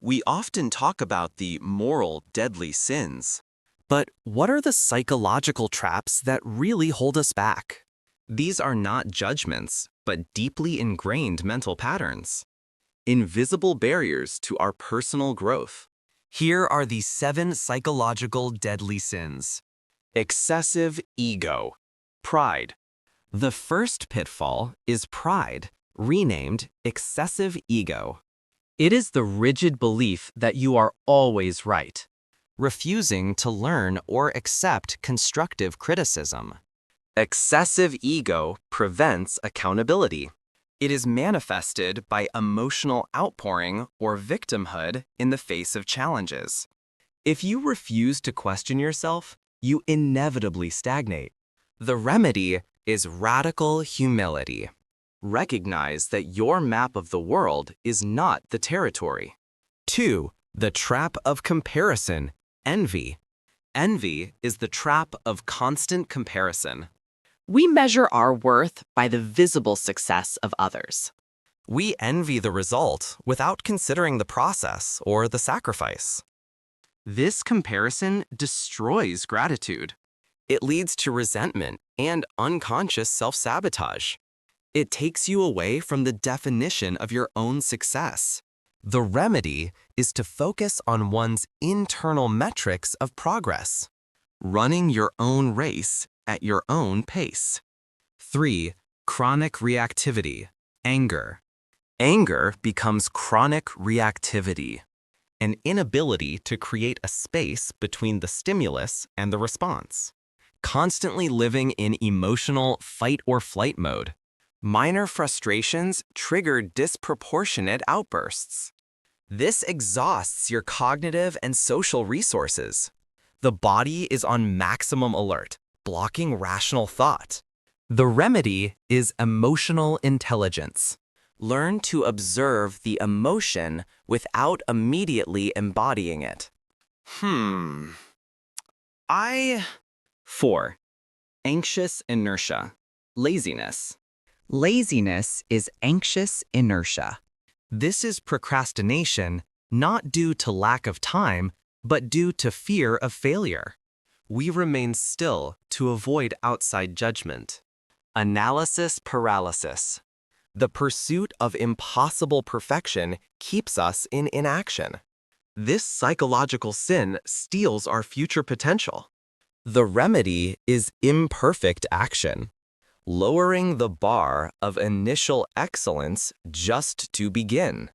We often talk about the moral deadly sins. But what are the psychological traps that really hold us back? These are not judgments, but deeply ingrained mental patterns. Invisible barriers to our personal growth. Here are the 7 psychological deadly sins. Excessive ego. Pride. The first pitfall is pride, renamed excessive ego. It is the rigid belief that you are always right, refusing to learn or accept constructive criticism. Excessive ego prevents accountability. It is manifested by emotional outpouring or victimhood in the face of challenges. If you refuse to question yourself, you inevitably stagnate. The remedy is radical humility. Recognize that your map of the world is not the territory. 2. The trap of comparison, envy. Envy is the trap of constant comparison. We measure our worth by the visible success of others. We envy the result without considering the process or the sacrifice. This comparison destroys gratitude. It leads to resentment and unconscious self-sabotage. It takes you away from the definition of your own success. The remedy is to focus on one's internal metrics of progress, Running your own race at your own pace. 3. Chronic reactivity, anger. Anger becomes chronic reactivity. An inability to create a space between the stimulus and the response. Constantly living in emotional fight or flight mode. Minor frustrations trigger disproportionate outbursts. This exhausts your cognitive and social resources. The body is on maximum alert, blocking rational thought. The remedy is emotional intelligence. Learn to observe the emotion without immediately embodying it. 4. Anxious inertia. Laziness. Laziness is anxious inertia. This is procrastination, not due to lack of time, but due to fear of failure. We remain still to avoid outside judgment. Analysis paralysis. The pursuit of impossible perfection keeps us in inaction. This psychological sin steals our future potential. The remedy is imperfect action, lowering the bar of initial excellence just to begin,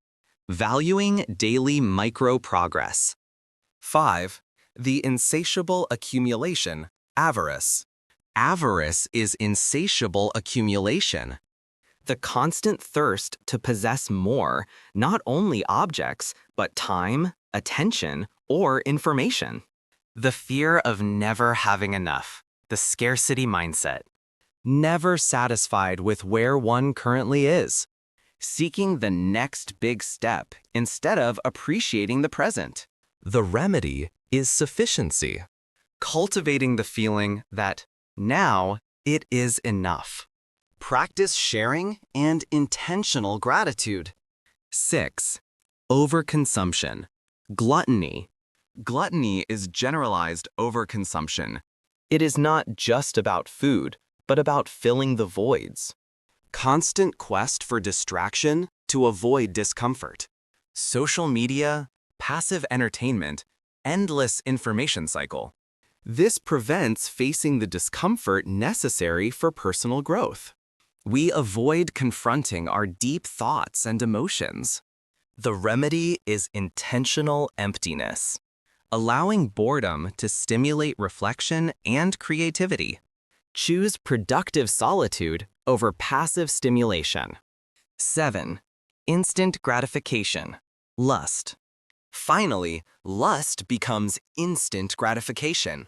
valuing daily micro-progress. 5. The insatiable accumulation, avarice. Avarice is insatiable accumulation. The constant thirst to possess more, not only objects, but time, attention, or information. The fear of never having enough, the scarcity mindset. Never satisfied with where one currently is. Seeking the next big step instead of appreciating the present. The remedy is sufficiency. Cultivating the feeling that now it is enough. Practice sharing and intentional gratitude. 6. Overconsumption, gluttony. Gluttony is generalized overconsumption. It is not just about food, but about filling the voids. Constant quest for distraction to avoid discomfort. Social media, passive entertainment, endless information cycle. This prevents facing the discomfort necessary for personal growth. We avoid confronting our deep thoughts and emotions. The remedy is intentional emptiness, allowing boredom to stimulate reflection and creativity. Choose productive solitude over passive stimulation. 7. Instant gratification, lust. Finally, lust becomes instant gratification.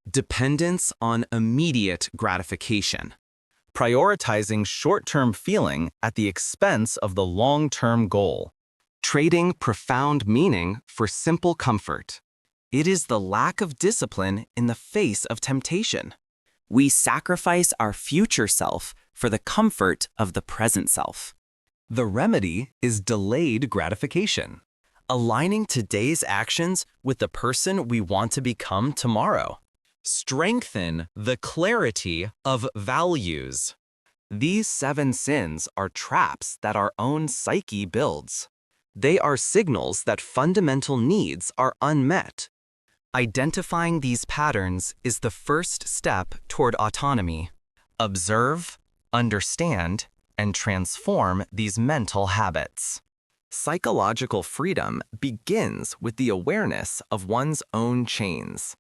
Dependence on immediate gratification. Prioritizing short-term feeling at the expense of the long-term goal. Trading profound meaning for simple comfort. It is the lack of discipline in the face of temptation. We sacrifice our future self for the comfort of the present self. The remedy is delayed gratification. Aligning today's actions with the person we want to become tomorrow. Strengthen the clarity of values. These 7 sins are traps that our own psyche builds. They are signals that fundamental needs are unmet. Identifying these patterns is the first step toward autonomy. Observe, understand, and transform these mental habits. Psychological freedom begins with the awareness of one's own chains.